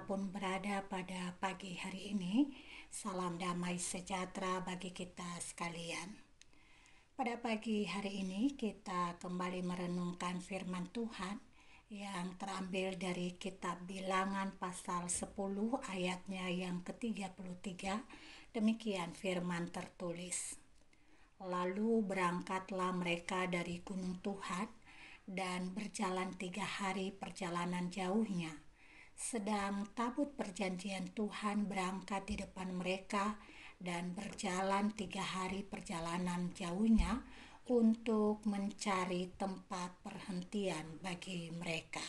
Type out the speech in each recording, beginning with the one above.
dimanapun berada pada pagi hari ini, salam damai sejahtera bagi kita sekalian. Pada pagi hari ini kita kembali merenungkan firman Tuhan yang terambil dari kitab Bilangan pasal 10 ayatnya yang ke-33. Demikian firman tertulis. Lalu berangkatlah mereka dari gunung Tuhan dan berjalan 3 hari perjalanan jauhnya. Sedang tabut perjanjian Tuhan berangkat di depan mereka dan berjalan 3 hari perjalanan jauhnya untuk mencari tempat perhentian bagi mereka.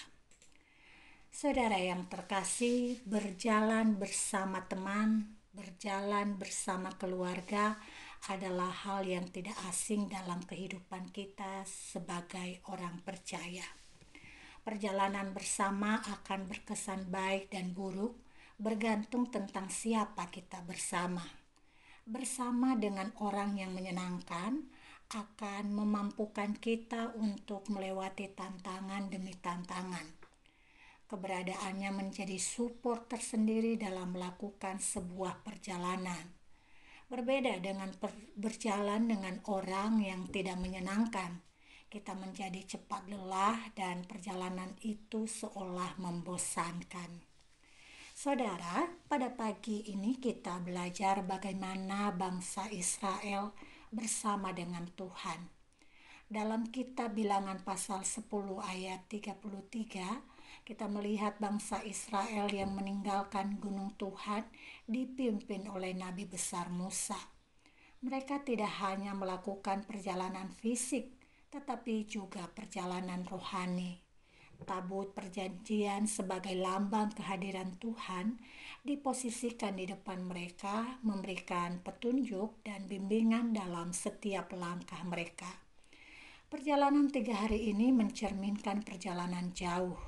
Saudara yang terkasih, berjalan bersama teman, berjalan bersama keluarga adalah hal yang tidak asing dalam kehidupan kita sebagai orang percaya. Perjalanan bersama akan berkesan baik dan buruk, bergantung tentang siapa kita bersama. Bersama dengan orang yang menyenangkan akan memampukan kita untuk melewati tantangan demi tantangan. Keberadaannya menjadi support tersendiri dalam melakukan sebuah perjalanan. Berbeda dengan berjalan dengan orang yang tidak menyenangkan. Kita menjadi cepat lelah dan perjalanan itu seolah membosankan. Saudara, pada pagi ini kita belajar bagaimana bangsa Israel bersama dengan Tuhan. Dalam kitab Bilangan pasal 10 ayat 33, kita melihat bangsa Israel yang meninggalkan gunung Tuhan dipimpin oleh Nabi besar Musa. Mereka tidak hanya melakukan perjalanan fisik, tetapi juga perjalanan rohani. Tabut perjanjian sebagai lambang kehadiran Tuhan diposisikan di depan mereka, memberikan petunjuk dan bimbingan dalam setiap langkah mereka. Perjalanan 3 hari ini mencerminkan perjalanan jauh,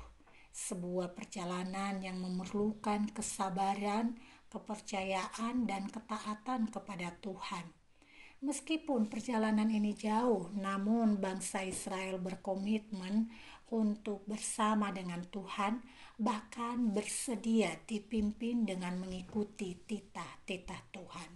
sebuah perjalanan yang memerlukan kesabaran, kepercayaan, dan ketaatan kepada Tuhan. Meskipun perjalanan ini jauh, namun bangsa Israel berkomitmen untuk bersama dengan Tuhan, bahkan bersedia dipimpin dengan mengikuti titah-titah Tuhan.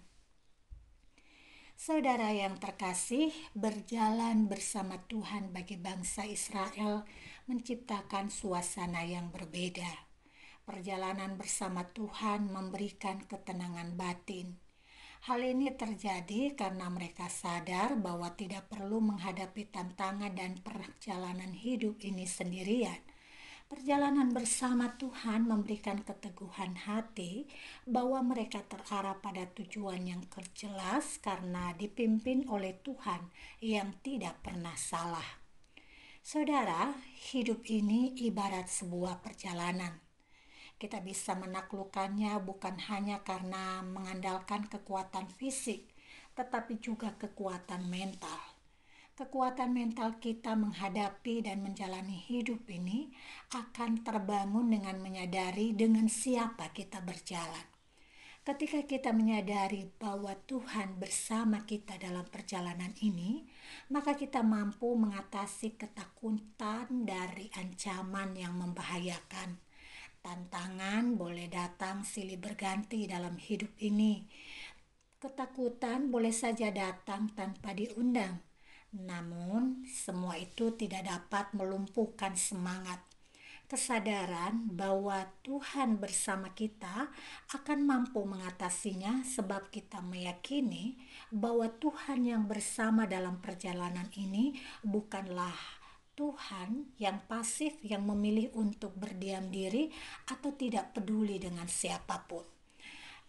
Saudara yang terkasih, berjalan bersama Tuhan bagi bangsa Israel menciptakan suasana yang berbeda. Perjalanan bersama Tuhan memberikan ketenangan batin. Hal ini terjadi karena mereka sadar bahwa tidak perlu menghadapi tantangan dan perjalanan hidup ini sendirian. Perjalanan bersama Tuhan memberikan keteguhan hati bahwa mereka terarah pada tujuan yang jelas karena dipimpin oleh Tuhan yang tidak pernah salah. Saudara, hidup ini ibarat sebuah perjalanan. Kita bisa menaklukkannya bukan hanya karena mengandalkan kekuatan fisik, tetapi juga kekuatan mental. Kekuatan mental kita menghadapi dan menjalani hidup ini akan terbangun dengan menyadari dengan siapa kita berjalan. Ketika kita menyadari bahwa Tuhan bersama kita dalam perjalanan ini, maka kita mampu mengatasi ketakutan dari ancaman yang membahayakan. Tantangan boleh datang silih berganti dalam hidup ini. Ketakutan boleh saja datang tanpa diundang. Namun, semua itu tidak dapat melumpuhkan semangat. Kesadaran bahwa Tuhan bersama kita akan mampu mengatasinya sebab kita meyakini bahwa Tuhan yang bersama dalam perjalanan ini bukanlah Tuhan yang pasif yang memilih untuk berdiam diri atau tidak peduli dengan siapapun.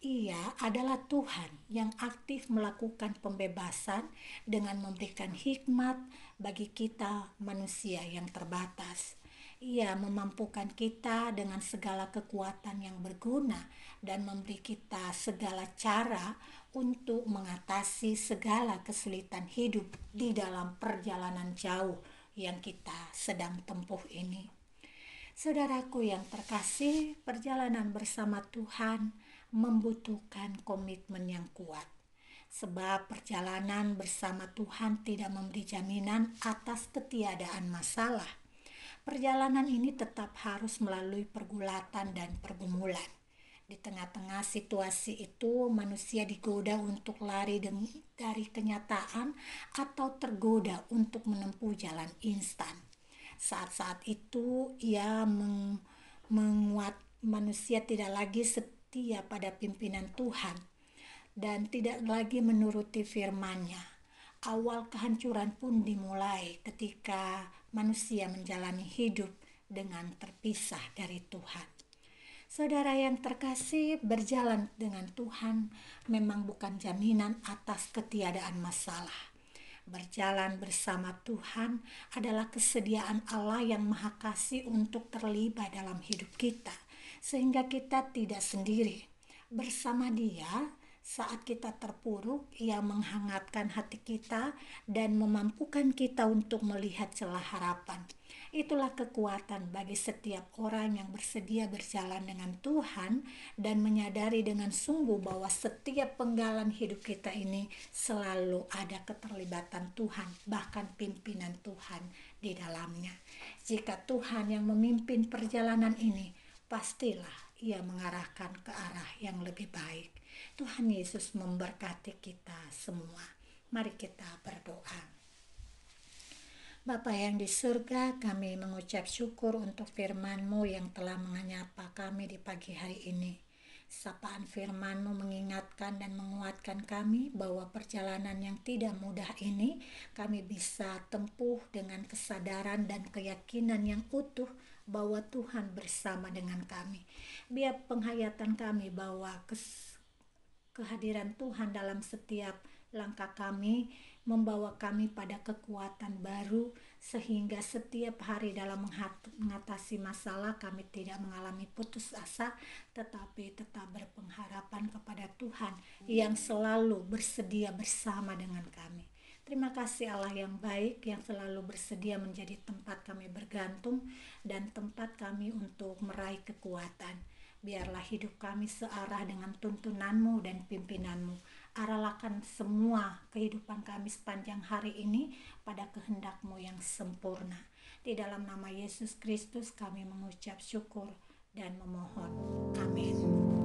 Ia adalah Tuhan yang aktif melakukan pembebasan dengan memberikan hikmat bagi kita manusia yang terbatas. Ia memampukan kita dengan segala kekuatan yang berguna dan memberi kita segala cara untuk mengatasi segala kesulitan hidup di dalam perjalanan jauh yang kita sedang tempuh ini. Saudaraku yang terkasih, perjalanan bersama Tuhan membutuhkan komitmen yang kuat. Sebab perjalanan bersama Tuhan tidak memberi jaminan atas ketiadaan masalah. Perjalanan ini tetap harus melalui pergulatan dan pergumulan. Di tengah-tengah situasi itu, manusia digoda untuk lari dari kenyataan atau tergoda untuk menempuh jalan instan. Saat-saat itu, menguat manusia tidak lagi setia pada pimpinan Tuhan dan tidak lagi menuruti firman-Nya. Awal kehancuran pun dimulai ketika manusia menjalani hidup dengan terpisah dari Tuhan. Saudara yang terkasih, berjalan dengan Tuhan memang bukan jaminan atas ketiadaan masalah. Berjalan bersama Tuhan adalah kesediaan Allah yang Maha Kasih untuk terlibat dalam hidup kita, sehingga kita tidak sendiri. Bersama Dia, saat kita terpuruk, Ia menghangatkan hati kita dan memampukan kita untuk melihat celah harapan. Itulah kekuatan bagi setiap orang yang bersedia berjalan dengan Tuhan dan menyadari dengan sungguh bahwa setiap penggalan hidup kita ini selalu ada keterlibatan Tuhan, bahkan pimpinan Tuhan di dalamnya. Jika Tuhan yang memimpin perjalanan ini, pastilah Ia mengarahkan ke arah yang lebih baik. Tuhan Yesus memberkati kita semua. Mari kita berdoa. Bapa yang di surga, kami mengucap syukur untuk firman-Mu yang telah menyapa kami di pagi hari ini. Sapaan firman-Mu mengingatkan dan menguatkan kami bahwa perjalanan yang tidak mudah ini kami bisa tempuh dengan kesadaran dan keyakinan yang utuh bahwa Tuhan bersama dengan kami. Biar penghayatan kami bahwa kehadiran Tuhan dalam setiap langkah kami membawa kami pada kekuatan baru, sehingga setiap hari dalam mengatasi masalah kami tidak mengalami putus asa, tetapi tetap berpengharapan kepada Tuhan yang selalu bersedia bersama dengan kami. Terima kasih Allah yang baik, yang selalu bersedia menjadi tempat kami bergantung dan tempat kami untuk meraih kekuatan. Biarlah hidup kami searah dengan tuntunan-Mu dan pimpinan-Mu. Arahkan semua kehidupan kami sepanjang hari ini pada kehendak-Mu yang sempurna. Di dalam nama Yesus Kristus kami mengucap syukur dan memohon. Amin.